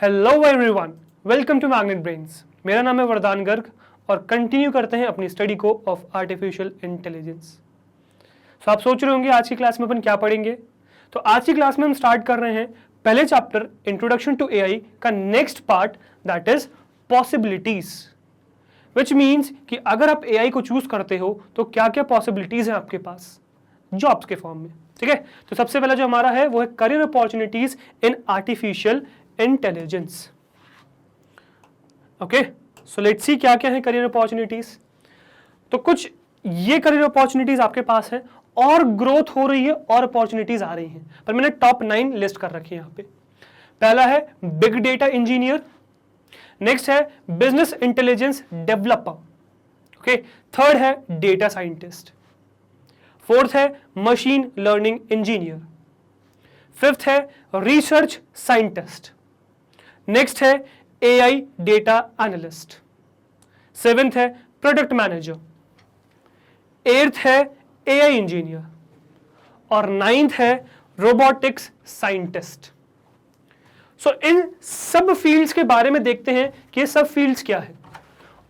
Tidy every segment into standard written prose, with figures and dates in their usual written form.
Hello everyone, welcome to Magnet Brains. मेरा नाम है वरदान गर्ग और कंटिन्यू करते हैं अपनी स्टडी को ऑफ आर्टिफिशियल इंटेलिजेंस। सो आप सोच रहे होंगे आज की क्लास में अपन क्या पढ़ेंगे। तो आज की क्लास में हम स्टार्ट कर रहे हैं पहले चैप्टर इंट्रोडक्शन टू एआई का next part, that is possibilities, which means कि अगर आप एआई को चूज करते हो तो क्या क्या पॉसिबिलिटीज हैं आपके पास जॉब्स के फॉर्म में। ठीक है, तो सबसे पहला जो हमारा है वो है career opportunities in artificial intelligence. Okay, so let's see क्या क्या है करियर अपॉर्चुनिटीज। तो कुछ ये करियर अपॉर्चुनिटीज आपके पास है और ग्रोथ हो रही है और अपॉर्चुनिटीज आ रही हैं, पर मैंने टॉप 9 लिस्ट कर रखी है यहां पे। पहला है बिग डेटा इंजीनियर, नेक्स्ट है business intelligence developer, okay, third है डेटा साइंटिस्ट, फोर्थ है मशीन लर्निंग इंजीनियर, फिफ्थ है रिसर्च साइंटिस्ट, नेक्स्ट है एआई डेटा एनालिस्ट, सेवेंथ है प्रोडक्ट मैनेजर, एट्थ है एआई इंजीनियर और नाइन्थ है रोबोटिक्स साइंटिस्ट। सो इन सब फील्ड्स के बारे में देखते हैं कि ये सब फील्ड्स क्या है।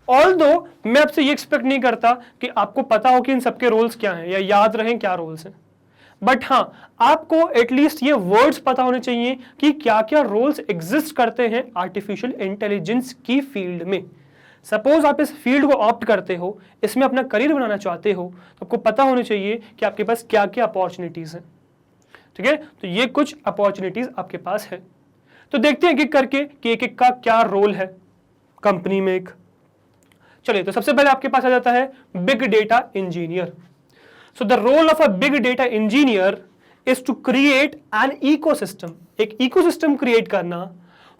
ऑल्दो मैं आपसे ये एक्सपेक्ट नहीं करता कि आपको पता हो कि इन सबके रोल्स क्या हैं या याद रहें क्या रोल्स हैं, बट हाँ, आपको एटलीस्ट ये वर्ड्स पता होने चाहिए कि क्या क्या रोल्स एग्जिस्ट करते हैं आर्टिफिशियल इंटेलिजेंस की फील्ड में। सपोज आप इस फील्ड को ऑप्ट करते हो, इसमें अपना करियर बनाना चाहते हो, तो आपको पता होना चाहिए कि आपके पास क्या क्या अपॉर्चुनिटीज हैं। ठीक है, तो ये कुछ अपॉर्चुनिटीज आपके पास है। तो देखते हैं एक करके कि एक का क्या रोल है कंपनी में एक। चलिए, तो सबसे पहले आपके पास आ जाता है big data engineer. So the role of a big data engineer is to create an ecosystem, एक ecosystem create करना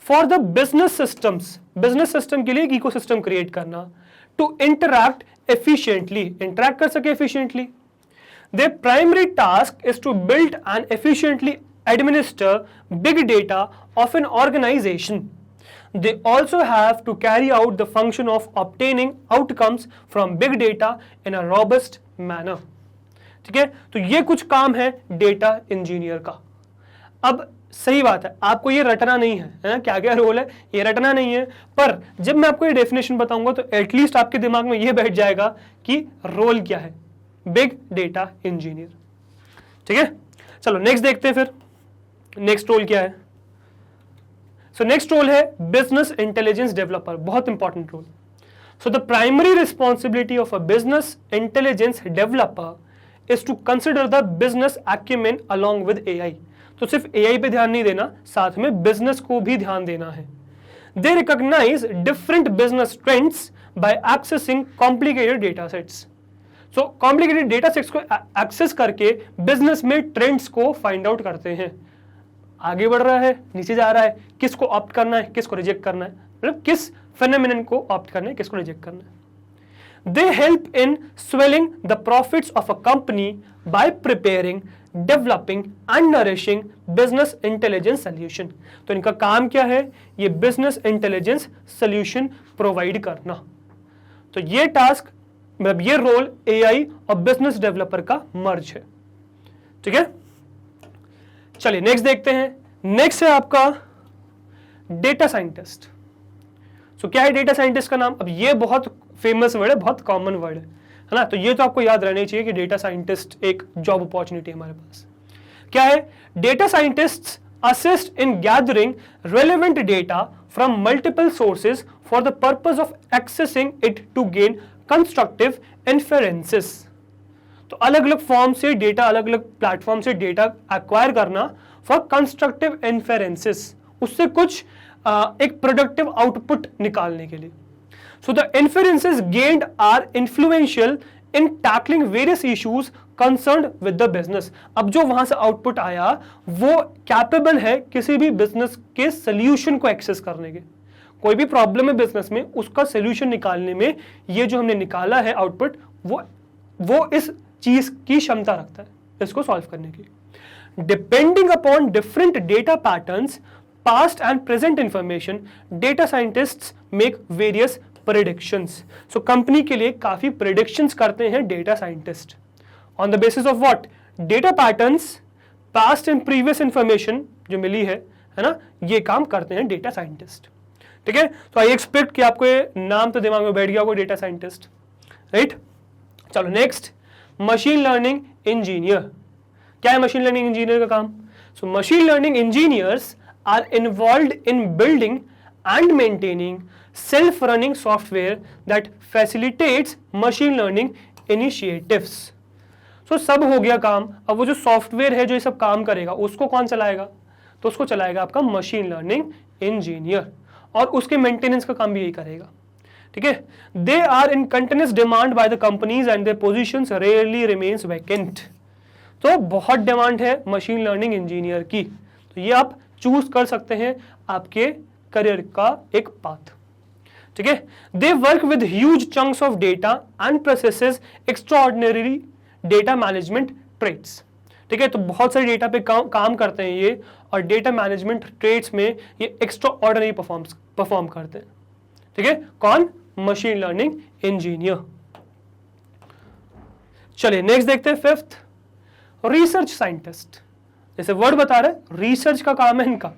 for the business systems, business system के लिए एक ecosystem create करना to interact efficiently, interact कर सके efficiently. Their primary task is to build and efficiently administer big data of an organization. They also have to carry out the function of obtaining outcomes from big data in a robust manner. ठीक है, तो ये कुछ काम है data engineer का। अब सही बात है, आपको ये रटना नहीं है, है ना, क्या क्या रोल है ये रटना नहीं है, पर जब मैं आपको ये डेफिनेशन बताऊंगा तो एटलीस्ट आपके दिमाग में ये बैठ जाएगा कि रोल क्या है बिग डेटा इंजीनियर। ठीक है, चलो नेक्स्ट देखते हैं फिर नेक्स्ट रोल क्या है। सो नेक्स्ट रोल है बिजनेस इंटेलिजेंस डेवलपर, बहुत important role. So the primary responsibility of a business intelligence developer is to consider the business acumen along with AI. तो सिर्फ AI पे ध्यान नहीं देना, साथ में बिजनेस को भी ध्यान देना है। They recognize different business trends by accessing complicated data sets. So complicated data sets को एक्सेस करके बिजनेस में ट्रेंड्स को फाइंड आउट करते हैं। आगे बढ़ रहा है, नीचे जा रहा है, किसको ऑप्ट करना है, किसको रिजेक्ट करना है, मतलब किस फेनोमेनन को ऑप्ट करना है, किसको रिजेक्ट करना है। They help in swelling the profits of a company by preparing, developing and nourishing business intelligence solution. तो इनका काम क्या है, ये business intelligence solution provide करना। तो ये टास्क मतलब ये रोल AI और business developer का मर्ज है। ठीक है, चलिए नेक्स्ट देखते हैं। नेक्स्ट है आपका डेटा साइंटिस्ट। सो क्या है डेटा साइंटिस्ट का नाम? अब ये बहुत फेमस वर्ड है, बहुत कॉमन वर्ड है ना, तो ये तो आपको याद रहना चाहिए कि डेटा साइंटिस्ट एक जॉब अपॉर्चुनिटी हमारे पास क्या है। Data scientists assist in gathering relevant data from multiple sources for the purpose of accessing it to gain constructive inferences. तो अलग अलग फॉर्म से डेटा, अलग अलग प्लेटफॉर्म से डेटा एक्वायर करना फॉर कंस्ट्रक्टिव इन्फेरेंसेस, उससे कुछ एक प्रोडक्टिव आउटपुट निकालने के लिए। So the inferences gained are influential in tackling various issues concerned with the business. अब जो वहां से आउटपुट आया वो कैपेबल है किसी भी बिजनेस के सोल्यूशन को एक्सेस करने के। कोई भी प्रॉब्लम है बिजनेस में, उसका सोल्यूशन निकालने में ये जो हमने निकाला है आउटपुट, वो इस चीज की क्षमता रखता है इसको सॉल्व करने की। Depending upon different data patterns, past and present information, data scientists make various predictions. So company के लिए काफी predictions करते हैं data scientist. On the basis of what? Data patterns, past and previous information जो मिली है, है ना, ये काम करते हैं डेटा साइंटिस्ट। ठीक है, तो आई एक्सपेक्ट कि आपको ये नाम तो दिमाग में बैठ गया होगा, डेटा साइंटिस्ट, राइट। चलो नेक्स्ट, मशीन लर्निंग इंजीनियर। क्या है मशीन लर्निंग इंजीनियर का काम? So machine learning engineers are involved in building and maintaining self running software that facilitates machine learning initiatives. So सब हो गया काम। अब वो जो सॉफ्टवेयर है जो ये सब काम करेगा उसको कौन चलाएगा? तो उसको चलाएगा आपका मशीन लर्निंग इंजीनियर, और उसके मेंटेनेंस का काम भी यही करेगा। ठीक है, they are in continuous demand by the companies and their positions rarely remains vacant. तो बहुत डिमांड है मशीन लर्निंग इंजीनियर की, तो ये आप चूज कर सकते हैं आपके करियर का एक पाथ। ठीक है, they work with huge chunks of data and processes extraordinary data management trades. ठीक है, तो बहुत सारे डेटा पे काम करते हैं ये, और डेटा मैनेजमेंट ट्रेड्स में ये एक्स्ट्राऑर्डिनरी परफॉर्म करते हैं। ठीक है, कौन? Machine learning engineer. चलिए नेक्स्ट देखते हैं, फिफ्थ, रिसर्च साइंटिस्ट। जैसे वर्ड बता रहे, रिसर्च का काम है इनका।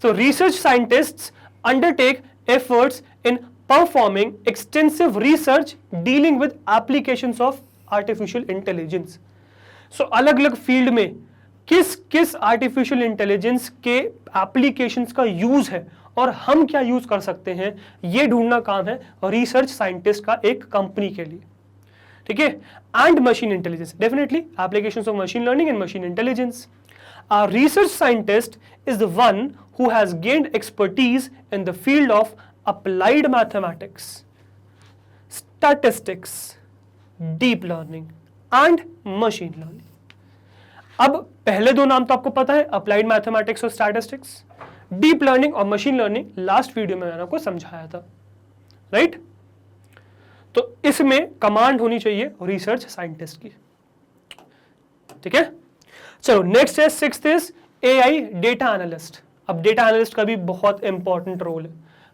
तो research scientists undertake efforts in performing extensive research dealing with applications of artificial intelligence. So अलग अलग फील्ड में किस किस आर्टिफिशियल इंटेलिजेंस के एप्लीकेशंस का यूज है और हम क्या यूज कर सकते हैं, ये ढूंढना काम है रिसर्च साइंटिस्ट का एक कंपनी के लिए। ठीक है, and machine intelligence, definitely applications of machine learning and machine intelligence. A research scientist is the one who has gained expertise in the field of applied mathematics, statistics, deep learning and machine learning. अब पहले दो नाम तो आपको पता है, applied mathematics और statistics. Deep learning और मशीन लर्निंग लास्ट वीडियो में मैंने आपको समझाया था, राइट। तो इसमें कमांड होनी चाहिए रिसर्च साइंटिस्ट की। ठीक है, चलो नेक्स्ट है, sixth is AI data analyst. अब डेटा एनालिस्ट का भी बहुत इंपॉर्टेंट रोल है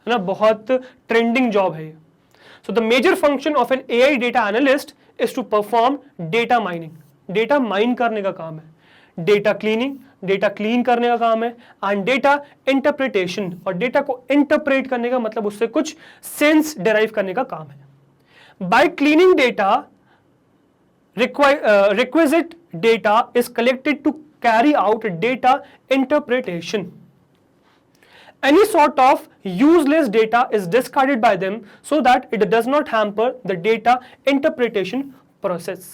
ना, बहुत ट्रेंडिंग जॉब है ये। So the major function of an AI data analyst is to perform data mining. Data mine करने का काम है, डेटा क्लीनिंग, डेटा क्लीन करने का काम है, एंड डेटा इंटरप्रिटेशन, और डेटा को इंटरप्रेट करने का मतलब उससे कुछ सेंस डिराइव करने का काम है। Bye cleaning data, requisite data is collected to carry out data interpretation. Any sort of useless data is discarded by them so that it does not hamper the data interpretation process.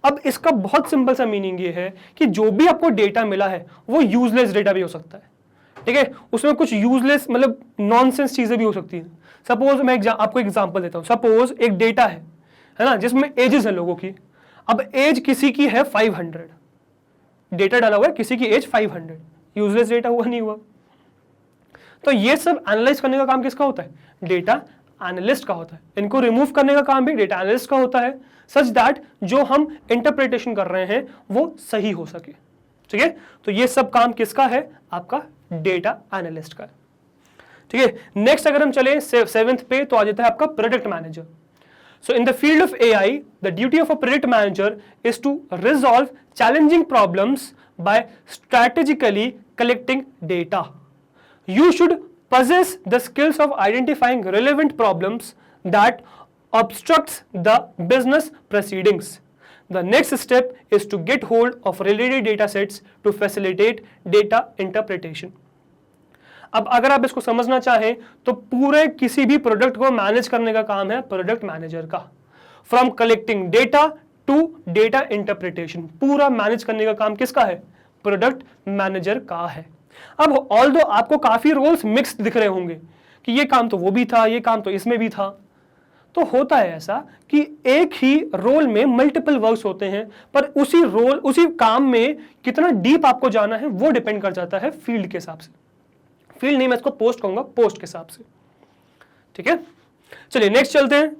अब इसका बहुत simple सा meaning ये है कि जो भी आपको डेटा मिला है वो यूजलेस डेटा भी हो सकता है। ठीक है, उसमें कुछ यूजलेस मतलब नॉनसेंस चीजें भी हो सकती हैं। सपोज मैं आपको एग्जांपल देता हूँ। सपोज एक डेटा है ना, जिसमें एजेस है लोगों की। अब एज किसी की है 500, डेटा डाला हुआ है किसी की एज 500, यूजलेस डेटा हुआ नहीं हुआ। तो ये सब एनालाइज करने का काम किसका होता है? डेटा एनालिस्ट का होता है। इनको रिमूव करने का काम भी डेटा एनालिस्ट का होता है, सच दैट जो हम इंटरप्रिटेशन कर रहे हैं वो सही हो सके। ठीक है, तो ये सब काम किसका है? आपका डेटा एनालिस्ट का है। ठीक है, नेक्स्ट अगर हम चले सेवेंथ पे, तो आ जाता है आपका product manager. So in the field of AI, the duty of a project manager is to resolve challenging problems by strategically collecting data. You should possess the skills of identifying relevant problems that obstructs the business proceedings. The next step is to get hold of related data sets to facilitate data interpretation. अब अगर आप इसको समझना चाहें तो पूरे किसी भी प्रोडक्ट को मैनेज करने का काम है प्रोडक्ट मैनेजर का। From collecting data to data interpretation, पूरा मैनेज करने का काम किसका है? प्रोडक्ट मैनेजर का है। अब ऑल्दो आपको काफी रोल्स मिक्स्ड दिख रहे होंगे कि ये काम तो वो भी था, ये काम तो इसमें भी था। तो होता है ऐसा कि एक ही रोल में मल्टीपल वर्क्स होते हैं, पर उसी रोल उसी काम में कितना डीप आपको जाना है वो डिपेंड कर जाता है फील्ड के हिसाब से। फील्ड नहीं, मैं इसको पोस्ट कहूंगा, पोस्ट के हिसाब से। ठीक है, चलिए नेक्स्ट चलते हैं।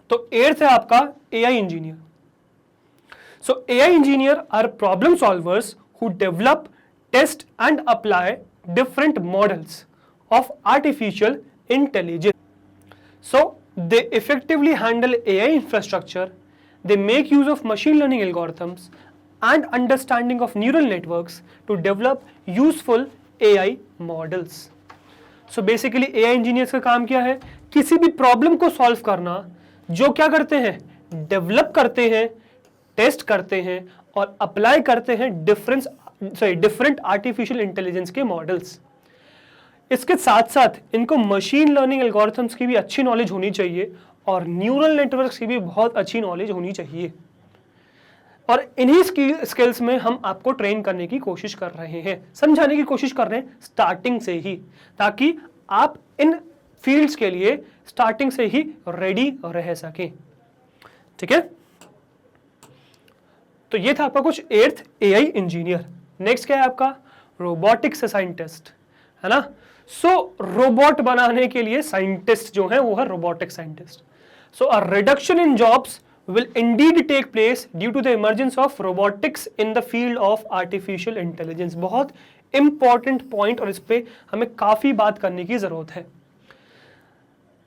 तो एट्थ है आपका AI engineer. So AI engineer are problem solvers who develop, test and apply different models of artificial intelligence. So they effectively handle AI infrastructure, they make use of machine learning algorithms and understanding of neural networks to develop useful AI models. So basically AI engineers का काम क्या है? किसी भी problem को solve करना, जो क्या करते हैं? डेवलप करते हैं, टेस्ट करते हैं और अप्लाई करते हैं डिफरेंट आर्टिफिशियल इंटेलिजेंस के मॉडल्स। इसके साथ साथ इनको मशीन लर्निंग एल्गोरिथम्स की भी अच्छी नॉलेज होनी चाहिए और न्यूरल नेटवर्क्स की भी बहुत अच्छी नॉलेज होनी चाहिए। और इन्हीं स्किल्स में हम आपको ट्रेन करने की कोशिश कर रहे हैं, समझाने की कोशिश कर रहे हैं स्टार्टिंग से ही, ताकि आप इन फील्ड्स के लिए स्टार्टिंग से ही रेडी रह सकें। ठीक है, तो ये था आपका कुछ 8th AI इंजीनियर। नेक्स्ट क्या है आपका? रोबोटिक्स साइंटिस्ट, है ना। सो रोबोट बनाने के लिए साइंटिस्ट जो है वो है robotics scientist. So a reduction in jobs will indeed take place due to the emergence of robotics in the field of artificial intelligence। बहुत इंपॉर्टेंट पॉइंट और इस पे हमें काफी बात करने की जरूरत है।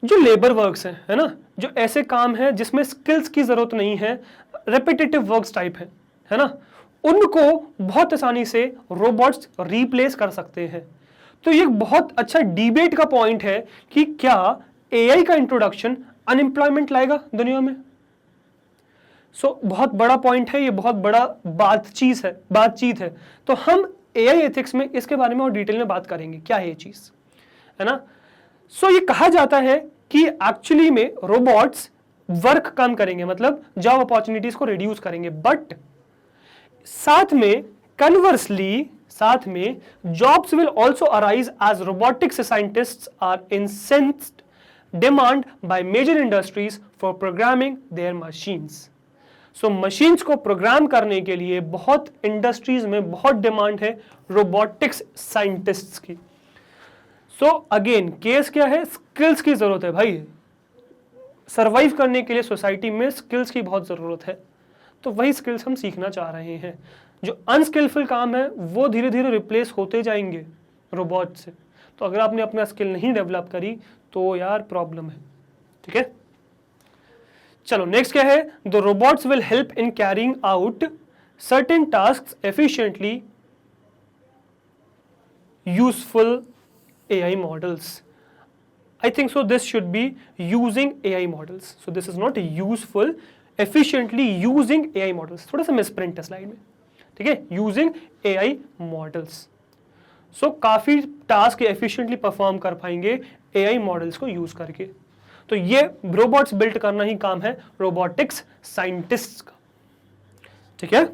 जो लेबर वर्क्स हैं, है ना, जो ऐसे काम है जिसमें स्किल्स की जरूरत नहीं है, रेपिटेटिव वर्क्स टाइप है ना, उनको बहुत आसानी से रोबोट्स रिप्लेस कर सकते हैं। तो ये बहुत अच्छा डिबेट का पॉइंट है कि क्या AI का इंट्रोडक्शन अनएम्प्लॉयमेंट लाएगा दुनिया में। बहुत बड़ा पॉइंट है ये, बहुत बड़ा बातचीत है। तो हम AI एथिक्स में इसके बारे में और डिटेल में बात करेंगे, क्या है ये चीज, है ना। ये कहा जाता है कि एक्चुअली में रोबोट्स वर्क कम करेंगे, मतलब जॉब अपॉर्चुनिटीज को रिड्यूस करेंगे, बट साथ में conversely jobs will also arise as robotics scientists are incensed demand by major industries for programming their machines। Machines को प्रोग्राम करने के लिए बहुत इंडस्ट्रीज में बहुत डिमांड है रोबोटिक्स साइंटिस्ट्स की। अगेन केस क्या है? स्किल्स की जरूरत है भाई, सरवाइव करने के लिए सोसाइटी में स्किल्स की बहुत जरूरत है। तो वही स्किल्स हम सीखना चाह रहे हैं। जो अनस्किलफुल काम है वो धीरे धीरे रिप्लेस होते जाएंगे रोबोट से। तो अगर आपने अपना स्किल नहीं डेवलप करी तो यार प्रॉब्लम है। ठीक है, चलो नेक्स्ट क्या है? The robots will help in carrying out certain tasks efficiently useful AI models. I think so this should be using AI models। So this is not useful, efficiently using AI models। थोड़ा सा misprint है slide में, ठीक है, using AI models। काफी task efficiently perform कर पाएंगे AI models को यूज करके। तो ये रोबोट्स बिल्ड करना ही काम है रोबोटिक्स साइंटिस्ट का। ठीक है,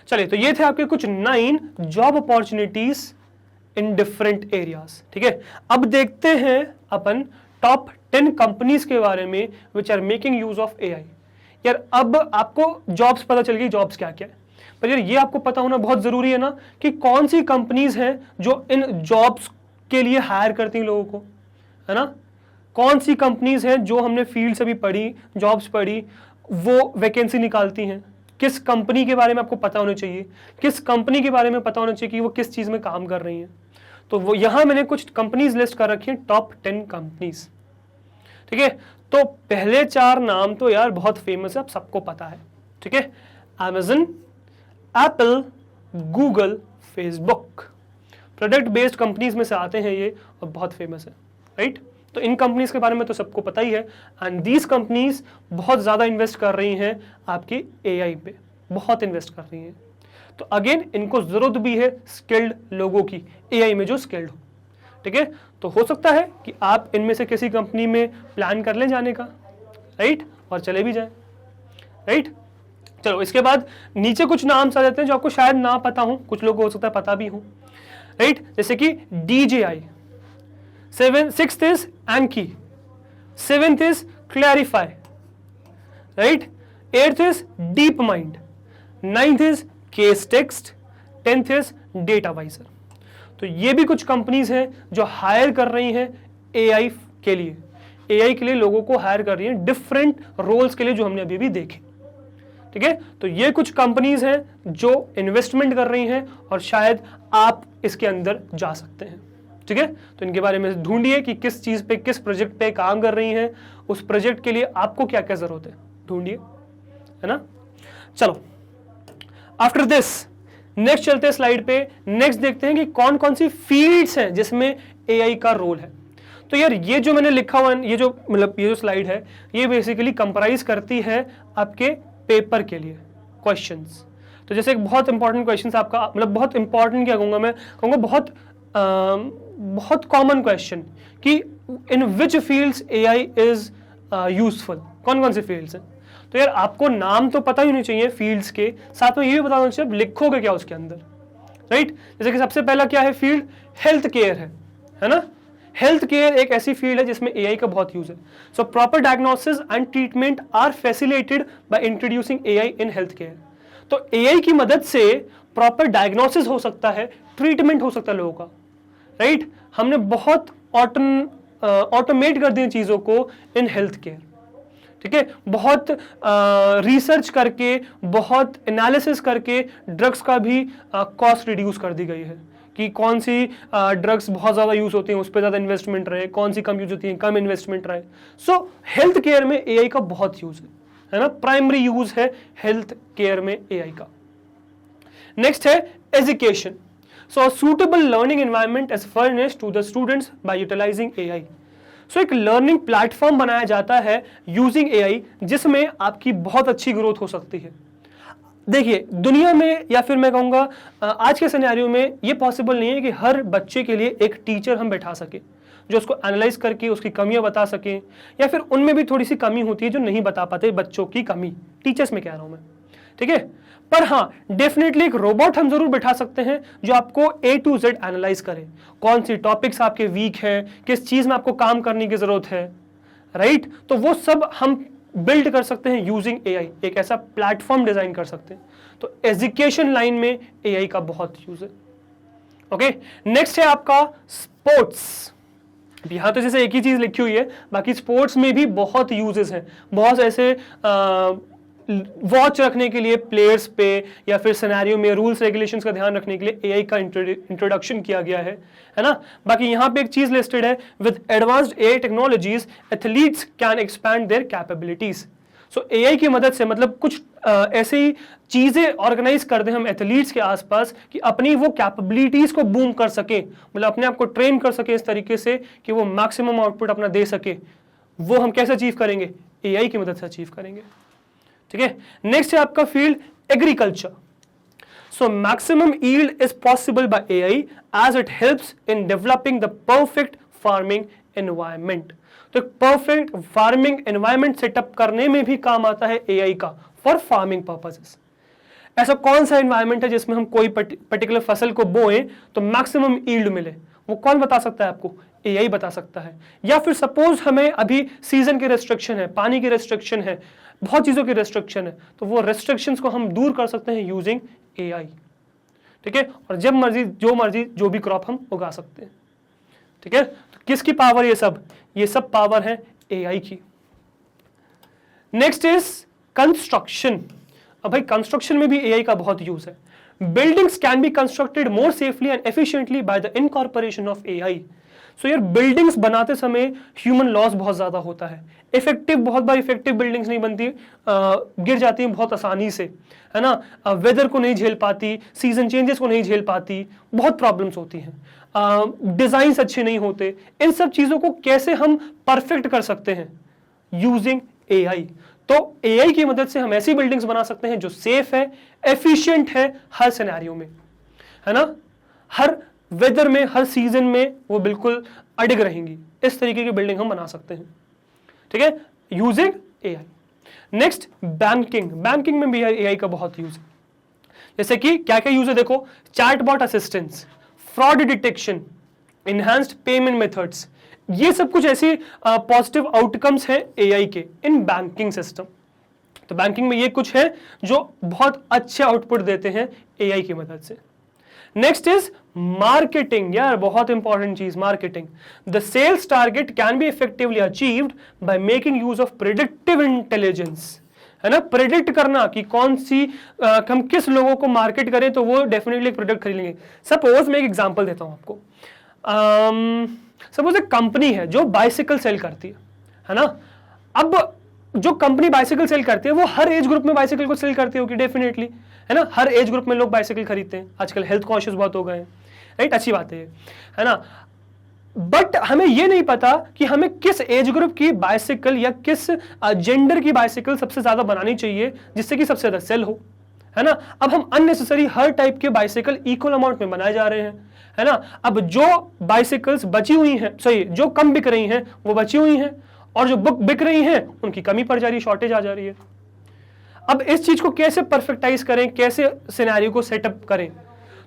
चलिए, तो ये थे आपके कुछ 9 job opportunities in different areas. ठीक है, अब देखते हैं अपन टॉप 10 कंपनीज के बारे में which are making use of AI। यार अब आपको जॉब्स पता चल गई, जॉब्स क्या क्या है, पर यार ये आपको पता होना बहुत जरूरी है ना कि कौन सी कंपनीज हैं जो इन जॉब्स के लिए हायर करती हैं लोगों को, है ना। कौन सी कंपनीज हैं जो हमने फील्ड से भी पढ़ी, जॉब्स पढ़ी, वो वैकेंसी निकालती हैं। किस कंपनी के बारे में आपको पता होना चाहिए, किस कंपनी के बारे में पता होना चाहिए कि वो किस चीज में काम कर रही हैं। तो वो यहां मैंने कुछ कंपनीज लिस्ट कर रखी हैं, टॉप 10 कंपनीज। ठीक है, तो पहले 4 नाम तो यार बहुत फेमस है, आप सबको पता है। ठीक है, Amazon, Apple, Google, Facebook, product based companies में से आते हैं ये और बहुत फेमस है, राइट। तो इन कंपनीज के बारे में तो सबको पता ही है। एंड दीज कंपनीज बहुत ज़्यादा इन्वेस्ट कर रही हैं आपकी AI पे, बहुत इन्वेस्ट कर रही हैं। तो अगेन इनको ज़रूरत भी है स्किल्ड लोगों की, AI में जो स्किल्ड हो। ठीक है, तो हो सकता है कि आप इनमें से किसी कंपनी में प्लान कर लें जाने का, राइट, और चले भी जाएं, राइट। चलो इसके बाद नीचे कुछ नाम आ जाते हैं जो आपको शायद ना पता हो, कुछ लोगों को हो सकता है पता भी हो, राइट। जैसे कि DJI, 6th is Anki, 7th is Clarify, right, 8th is DeepMind, 9th is Casetext, 10th is Datavisor। तो ये भी कुछ कंपनीज हैं जो हायर कर रही हैं AI के लिए लोगों को हायर कर रही हैं डिफरेंट रोल्स के लिए जो हमने अभी भी देखे। ठीक है, तो ये कुछ कंपनीज हैं जो इन्वेस्टमेंट कर रही हैं और शायद आप इसके अंदर जा सकते हैं। ठीक है, तो इनके बारे में ढूंढिए कि किस चीज पे, किस प्रोजेक्ट पे काम कर रही हैं, उस प्रोजेक्ट के लिए आपको क्या क्या जरूरत है, ढूंढिए, है ना। चलो आफ्टर दिस नेक्स्ट चलते हैं स्लाइड पे, नेक्स्ट देखते हैं कि कौन कौन सी फील्ड्स हैं जिसमें एआई का रोल है। तो यार ये जो मैंने लिखा हुआ ये जो स्लाइड है ये बेसिकली कंप्राइज करती है आपके पेपर के लिए क्वेश्चंस। तो जैसे एक बहुत इंपॉर्टेंट क्वेश्चन आपका, मतलब बहुत इंपॉर्टेंट क्या कहूँगा मैं, कहूँगा बहुत कॉमन क्वेश्चन कि इन विच फील्ड्स एआई इज यूजफुल, कौन कौन सी फील्ड्स हैं। तो यार आपको नाम तो पता ही नहीं चाहिए फील्ड्स के, साथ में ये भी बताना चाहिए लिखोगे क्या उसके अंदर, राइट। जैसे कि सबसे पहला क्या है फील्ड, हेल्थ केयर है ना। हेल्थ केयर एक ऐसी फील्ड है जिसमें एआई का बहुत यूज है। So proper diagnosis and treatment are facilitated by introducing AI in health care. तो एआई की मदद से प्रॉपर डायग्नोसिस हो सकता है, ट्रीटमेंट हो सकता है लोगों का, राइट। हमने बहुत ऑटोमेट कर दी चीजों को इन हेल्थ केयर, ठीक है। बहुत रिसर्च करके, बहुत एनालिसिस करके ड्रग्स का भी कॉस्ट रिड्यूस कर दी गई है कि कौन सी ड्रग्स बहुत ज़्यादा यूज होती हैं उस पर ज़्यादा इन्वेस्टमेंट रहे, कौन सी कम यूज होती हैं कम इन्वेस्टमेंट रहे। सो हेल्थ केयर में एआई का बहुत यूज है ना, प्राइमरी यूज है हेल्थ केयर में एआई का। नेक्स्ट है education. So suitable learning environment is furnished to the students by utilising AI. So एक लर्निंग प्लेटफॉर्म बनाया जाता है यूजिंग एआई जिसमें आपकी बहुत अच्छी ग्रोथ हो सकती है। देखिए दुनिया में, या फिर मैं कहूँगा आज के सिनेरियो में ये पॉसिबल नहीं है कि हर बच्चे के लिए एक टीचर हम बैठा सके जो उसको एनालाइज करके उसकी कमियां बता सके, या फिर उनमें भी थोड़ी सी कमी होती है जो नहीं बता पाते बच्चों की कमी, टीचर्स में कह रहा हूं मैं, ठीक है। पर हाँ डेफिनेटली एक रोबोट हम जरूर बैठा सकते हैं जो आपको A to Z एनालाइज करे, कौन सी टॉपिक्स आपके वीक है, किस चीज में आपको काम करने की जरूरत है, राइट। तो वो सब हम बिल्ड कर सकते हैं यूजिंग एआई, एक ऐसा प्लेटफॉर्म डिजाइन कर सकते हैं। तो एजुकेशन लाइन में एआई का बहुत यूज है। ओके, नेक्स्ट है आपका स्पोर्ट्स। यहां तो जैसे एक ही चीज लिखी हुई है, बाकी स्पोर्ट्स में भी बहुत यूजेस हैं, बहुत ऐसे वॉच रखने के लिए प्लेयर्स पे, या फिर सिनेरियो में रूल्स रेगुलेशंस का ध्यान रखने के लिए एआई का इंट्रोडक्शन किया गया है ना। बाकी यहाँ पे एक चीज लिस्टेड है, with advanced AI technologies athletes can expand there capabilities. So AI की मदद से मतलब कुछ ऐसे ही चीजें ऑर्गेनाइज कर दें हम एथलीट्स के आसपास कि अपनी वो कैपेबिलिटीज को बूम कर सके, मतलब अपने आप को ट्रेन कर सके इस तरीके से कि वो मैक्सिमम आउटपुट अपना दे सके। वो हम कैसे अचीव करेंगे, एआई की मदद से अचीव करेंगे, ठीक है। नेक्स्ट है आपका field agriculture. So maximum yield is possible by AI as it helps in developing the perfect farming environment. तो परफेक्ट फार्मिंग एनवायरनमेंट सेटअप करने में भी काम आता है एआई का फॉर फार्मिंग पर्पसेस। ऐसा कौन सा एनवायरनमेंट है जिसमें हम कोई पर्टिकुलर फसल को बोएं तो मैक्सिमम यील्ड मिले, वो कौन बता सकता है आपको, एआई बता सकता है। या फिर सपोज हमें अभी सीजन की रेस्ट्रिक्शन है, पानी की रेस्ट्रिक्शन है, बहुत चीजों की रेस्ट्रिक्शन है, तो वो रेस्ट्रिक्शंस को हम दूर कर सकते हैं यूजिंग एआई, ठीक है। और जब मर्जी जो भी क्रॉप हम उगा सकते हैं, ठीक है। तो किसकी पावर ये सब पावर है एआई की। Next is construction. अब भाई कंस्ट्रक्शन में भी एआई का बहुत यूज है। Buildings can be constructed more safely and efficiently by the incorporation of AI. So यार बिल्डिंग्स बनाते समय ह्यूमन लॉस बहुत ज्यादा होता है, बहुत बार इफेक्टिव बिल्डिंग्स नहीं बनती, गिर जाती हैं बहुत आसानी से, है ना। वेदर को नहीं झेल पाती, सीजन चेंजेस को नहीं झेल पाती, बहुत प्रॉब्लम्स होती हैं, डिजाइन्स अच्छे नहीं होते। इन सब चीजों को कैसे हम परफेक्ट कर सकते हैं, यूजिंग एआई। तो एआई की मदद से हम ऐसी बिल्डिंग्स बना सकते हैं जो सेफ है, एफिशिएंट है हर सिनेरियो में, है ना। हर वेदर में, हर सीजन में वो बिल्कुल अडिग रहेंगी। इस तरीके की बिल्डिंग हम बना सकते हैं, ठीक है, यूजिंग एआई। नेक्स्ट बैंकिंग में भी एआई का बहुत यूज है। जैसे कि क्या क्या यूज है देखो, chatbot assistance, fraud detection, enhanced payment methods, ये सब कुछ ऐसे पॉजिटिव आउटकम्स हैं एआई के इन बैंकिंग सिस्टम। तो बैंकिंग में ये कुछ है जो बहुत अच्छे आउटपुट देते हैं एआई की मदद से। Next is marketing. यार बहुत इंपॉर्टेंट चीज marketing. The sales target can be effectively achieved by making use of predictive intelligence, है ना। प्रेडिक्ट करना कि कौन सी हम किस लोगों को मार्केट करें तो वो डेफिनेटली एक प्रोडक्ट खरीद लेंगे। सपोज मैं एक एग्जांपल देता हूं आपको। सपोज एक कंपनी है जो बाइसिकल सेल करती है ना। अब जो कंपनी बाइसिकल सेल करती है वो हर एज ग्रुप में बाइसिकल को सेल करती होगी डेफिनेटली, है ना, हर एज ग्रुप में लोग बाइसाइकिल खरीदते हैं, आजकल हेल्थ कॉन्शियस बहुत हो गए हैं, राइट, अच्छी बात है ना। बट हमें यह नहीं पता कि हमें किस एज ग्रुप की बाइसाइकिल या किस जेंडर की बाइसाइकिल सबसे ज्यादा बनानी चाहिए जिससे कि सबसे ज्यादा सेल हो, है ना। अब हम अननेसेसरी हर टाइप के बाइसाइकिल इक्वल अमाउंट में बनाए जा रहे हैं, है ना। अब जो बाइसाइकिल्स बची हुई हैं, सही, जो कम बिक रही हैं वो बची हुई हैं, और जो बुक बिक रही हैं उनकी कमी पड़ जा रही है, शॉर्टेज आ जा रही है। अब इस चीज को कैसे परफेक्टाइज करें, कैसे सिनेरियो को सेटअप करें?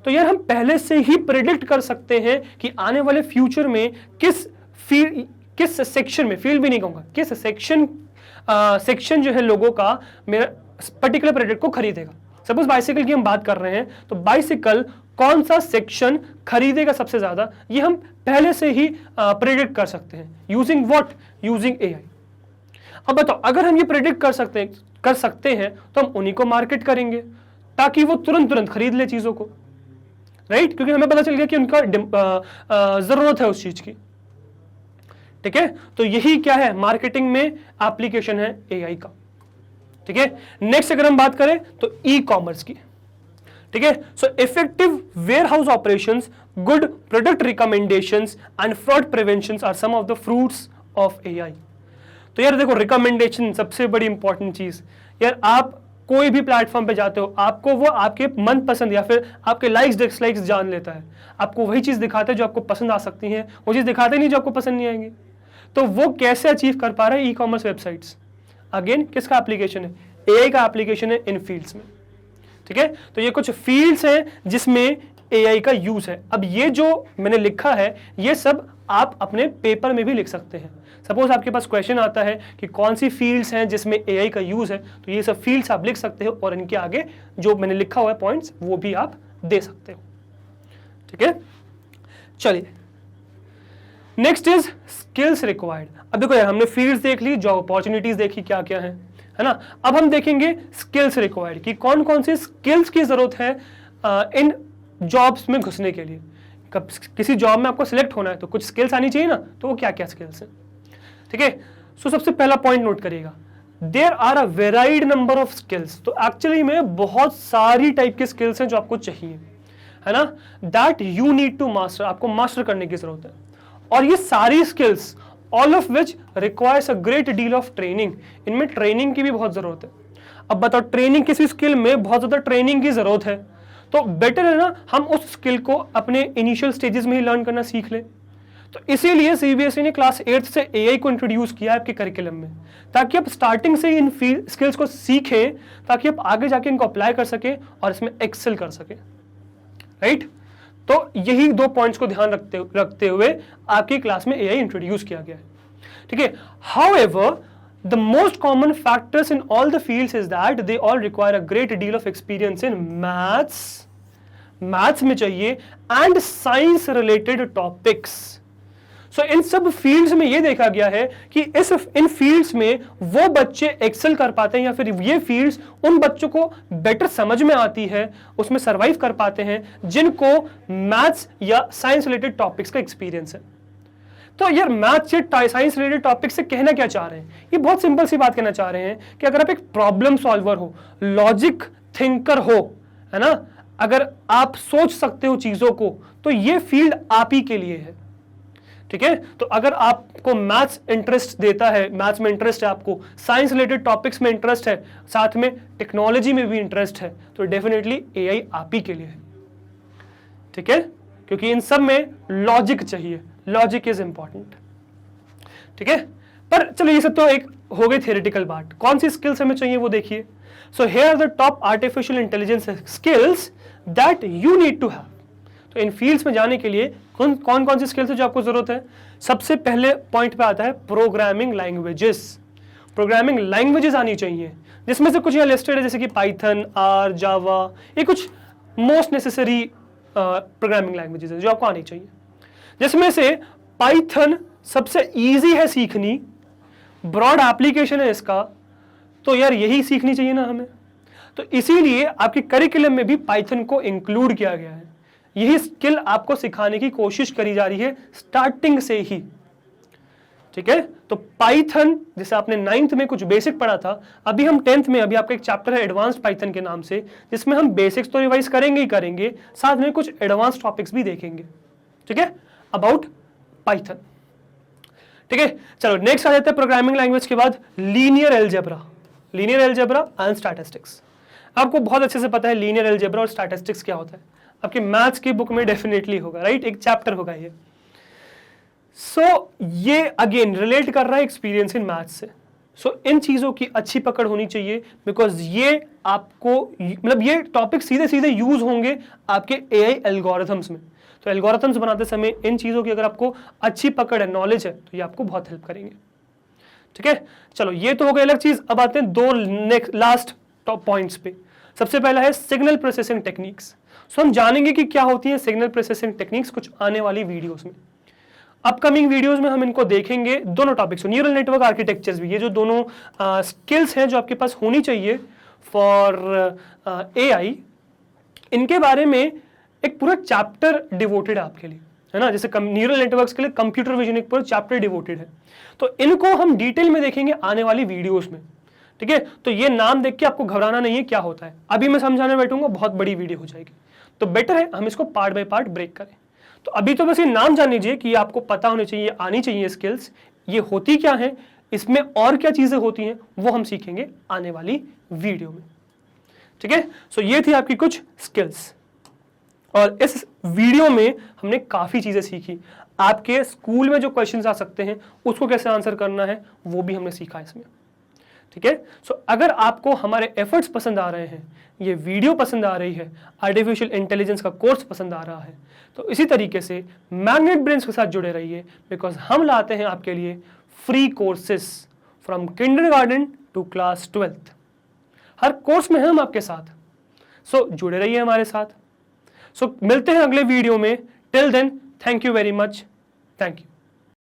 तो यार हम पहले से ही प्रेडिक्ट कर सकते हैं कि आने वाले फ्यूचर में किस सेक्शन में, फील्ड भी नहीं कहूंगा, किस सेक्शन जो है लोगों का मेरा पर्टिकुलर प्रोडक्ट को खरीदेगा। सपोज बाइसाइकिल की हम बात कर रहे हैं, तो बाइसाइकिल कौन सा सेक्शन खरीदेगा सबसे ज्यादा, ये हम पहले से ही प्रेडिक्ट कर सकते हैं यूजिंग व्हाट, यूजिंग एआई। अब बताओ, अगर हम ये प्रेडिक्ट कर सकते हैं तो हम उन्हीं को मार्केट करेंगे ताकि वो तुरंत खरीद ले चीजों को, राइट, क्योंकि हमें पता चल गया कि उनका जरूरत है उस चीज की, ठीक है। तो यही क्या है, मार्केटिंग में एप्लीकेशन है एआई का, ठीक है। नेक्स्ट अगर हम बात करें तो ई कॉमर्स की, ठीक है। So effective warehouse operations, good product recommendations and fraud prevention are some of the fruits of AI. तो यार देखो, रिकमेंडेशन सबसे बड़ी इंपॉर्टेंट चीज। यार आप कोई भी प्लेटफॉर्म पे जाते हो, आपको वो आपके मनपसंद या फिर आपके लाइक्स डिसलाइक्स जान लेता है, आपको वही चीज दिखाता है जो आपको पसंद आ सकती है, वो चीज दिखाते नहीं जो आपको पसंद नहीं आएंगी। तो वो कैसे अचीव कर पा रहा है ई कॉमर्स वेबसाइट्स? अगेन किसका एप्लीकेशन है? एआई का एप्लीकेशन है इन फील्ड्स में, ठीक है। तो ये कुछ फील्ड्स हैं जिसमें एआई का यूज है। अब ये जो मैंने लिखा है ये सब आप अपने पेपर में भी लिख सकते हैं। सपोज आपके पास क्वेश्चन आता है कि कौन सी फील्ड्स हैं जिसमें एआई का यूज है, तो ये सब फील्ड्स आप लिख सकते हो और इनके आगे जो मैंने लिखा हुआ है पॉइंट्स वो भी आप दे सकते हो, ठीक है। चलिए, नेक्स्ट इज स्किल्स रिक्वायर्ड। अब देखो यार, हमने फील्ड्स देख ली, जॉब अपॉर्चुनिटीज देखी क्या क्या है ना। अब हम देखेंगे स्किल्स रिक्वायर्ड कि कौन कौन सी स्किल्स की जरूरत है इन जॉब्स में घुसने के लिए। किसी जॉब में आपको सिलेक्ट होना है तो कुछ स्किल्स आनी चाहिए ना, तो वो क्या क्या स्किल्स है, ठीक है। सो सबसे पहला पॉइंट नोट करिएगा, there are a varied number of skills. तो एक्चुअली में बहुत सारी टाइप के स्किल्स हैं जो आपको चाहिए, है ना, that you need to master, आपको मास्टर करने की जरूरत है। और ये सारी skills all of which requires a great deal of training, इनमें ट्रेनिंग की भी बहुत जरूरत है। अब बताओ, ट्रेनिंग किसी स्किल में बहुत ज्यादा ट्रेनिंग की जरूरत है, तो बेटर है ना हम उस स्किल को अपने इनिशियल स्टेजेस में ही लर्न करना सीख लें। तो इसीलिए सीबीएसई ने क्लास 8 से एआई को इंट्रोड्यूस किया आपके करिकुलम में, ताकि आप स्टार्टिंग से इन स्किल्स को सीखें, ताकि आप आगे जाके इनको अप्लाई कर सके और इसमें एक्सेल कर सके, राइट। तो यही दो पॉइंट्स को ध्यान रखते हुए आपकी क्लास में एआई इंट्रोड्यूस किया गया है, ठीक है। However the most common factors in all the fields is that they all require a great deal of experience in maths में चाहिए and science related topics। So इन सब फील्ड्स में ये देखा गया है कि इन फील्ड्स में वो बच्चे एक्सेल कर पाते हैं, या फिर ये फील्ड्स उन बच्चों को बेटर समझ में आती है, उसमें सर्वाइव कर पाते हैं जिनको मैथ्स या साइंस रिलेटेड टॉपिक्स का एक्सपीरियंस है। तो यार मैथ्स या साइंस रिलेटेड टॉपिक से कहना क्या चाह रहे हैं? ये बहुत सिंपल सी बात कहना चाह रहे हैं कि अगर आप एक प्रॉब्लम सॉल्वर हो, लॉजिक थिंकर हो, है ना, अगर आप सोच सकते हो चीजों को, तो ये फील्ड आप ही के लिए है, ठीक है। तो अगर आपको मैथ्स इंटरेस्ट देता है, मैथ्स में इंटरेस्ट है आपको, साइंस रिलेटेड टॉपिक्स में इंटरेस्ट है, साथ में टेक्नोलॉजी में भी इंटरेस्ट है, तो डेफिनेटली एआई आप ही के लिए है, ठीक है, क्योंकि इन सब में लॉजिक चाहिए, लॉजिक इज इंपॉर्टेंट, ठीक है। पर चलो ये सब तो एक हो गई थियोरेटिकल पार्ट, कौन सी स्किल्स हमें चाहिए वो देखिए। So here are the top artificial intelligence skills that you need to have. तो इन फील्ड्स में जाने के लिए कौन कौन सी स्किल्स है जो आपको जरूरत है? सबसे पहले पॉइंट पे आता है प्रोग्रामिंग लैंग्वेजेस। प्रोग्रामिंग लैंग्वेजेस आनी चाहिए, जिसमें से कुछ यहाँ लिस्टेड है, जैसे कि पाइथन, आर, जावा, ये कुछ मोस्ट नेसेसरी प्रोग्रामिंग लैंग्वेजेस है जो आपको आनी चाहिए, जिसमें से पाइथन सबसे इजी है सीखनी, ब्रॉड एप्लीकेशन है इसका, तो यार यही सीखनी चाहिए ना हमें। तो इसीलिए आपके करिकुलम में भी पाइथन को इंक्लूड किया गया है, यही स्किल आपको सिखाने की कोशिश करी जा रही है स्टार्टिंग से ही, ठीक है। तो पाइथन जैसे आपने 9th में कुछ बेसिक पढ़ा था, अभी हम 10th में, अभी आपका एक चैप्टर है एडवांस्ड पाइथन के नाम से, जिसमें हम बेसिक्स तो रिवाइज करेंगे ही करेंगे, साथ में कुछ एडवांस टॉपिक्स भी देखेंगे, ठीक है, अबाउट पाइथन। ठीक है, चलो नेक्स्ट आ जाते हैं प्रोग्रामिंग लैंग्वेज के बाद linear algebra, linear algebra and statistics. आपको बहुत अच्छे से पता है लीनियर अलजेब्रा और स्टैटिस्टिक्स क्या होता है, आपके मैथ्स की बुक में डेफिनेटली होगा, राइट, एक चैप्टर होगा ये। ये अगेन रिलेट कर रहा है एक्सपीरियंस इन मैथ्स से। इन चीजों की अच्छी पकड़ होनी चाहिए, बिकॉज ये आपको मतलब ये टॉपिक सीधे सीधे यूज होंगे आपके एआई एल्गोरिथम्स में। तो एल्गोरिथम्स बनाते समय इन चीजों की अगर आपको अच्छी पकड़ है, नॉलेज है, तो ये आपको बहुत हेल्प करेंगे। ठीक है, चलो ये तो हो गई अलग चीज। अब आते हैं दो नेक्स्ट लास्ट टॉप पॉइंट्स पे। सबसे पहला है सिग्नल प्रोसेसिंग टेक्निक्स। हम जानेंगे कि क्या होती है सिग्नल प्रोसेसिंग टेक्निक्स कुछ आने वाली वीडियोस में। अपकमिंग वीडियोस में हम इनको देखेंगे, दोनों टॉपिक्स, न्यूरल नेटवर्क आर्किटेक्चर्स भी, ये जो दोनों स्किल्स हैं जो आपके पास होनी चाहिए फॉर एआई, इनके बारे में एक पूरा चैप्टर डिवोटेड है आपके लिए, है ना। जैसे न्यूरल नेटवर्क्स के लिए कंप्यूटर विजन एक पूरा चैप्टर डिवोटेड है, तो इनको हम डिटेल में देखेंगे आने वाली वीडियोस में। ठीक है, तो ये नाम देख के आपको घबराना नहीं है क्या होता है, अभी मैं समझाने बैठूंगा बहुत बड़ी वीडियो हो जाएगी, तो बेटर है हम इसको पार्ट बाय पार्ट ब्रेक करें। तो अभी तो बस ये नाम जान लीजिए कि आपको पता होनी चाहिए, आनी चाहिए स्किल्स, ये होती क्या है, इसमें और क्या चीजें होती हैं, वो हम सीखेंगे आने वाली वीडियो में। ठीक है, ये थी आपकी कुछ स्किल्स, और इस वीडियो में हमने काफी चीजें सीखी। आपके स्कूल में जो क्वेश्चंस आ सकते हैं उसको कैसे आंसर करना है वो भी हमने सीखा इसमें। ठीक है, अगर आपको हमारे एफर्ट्स पसंद आ रहे हैं, ये वीडियो पसंद आ रही है, आर्टिफिशियल इंटेलिजेंस का कोर्स पसंद आ रहा है, तो इसी तरीके से मैग्नेट ब्रेन्स के साथ जुड़े रहिए, बिकॉज हम लाते हैं आपके लिए free courses from kindergarten to class 12th। हर कोर्स में हम आपके साथ, जुड़े रहिए हमारे साथ। मिलते हैं अगले वीडियो में। Till then, thank you very much, thank you.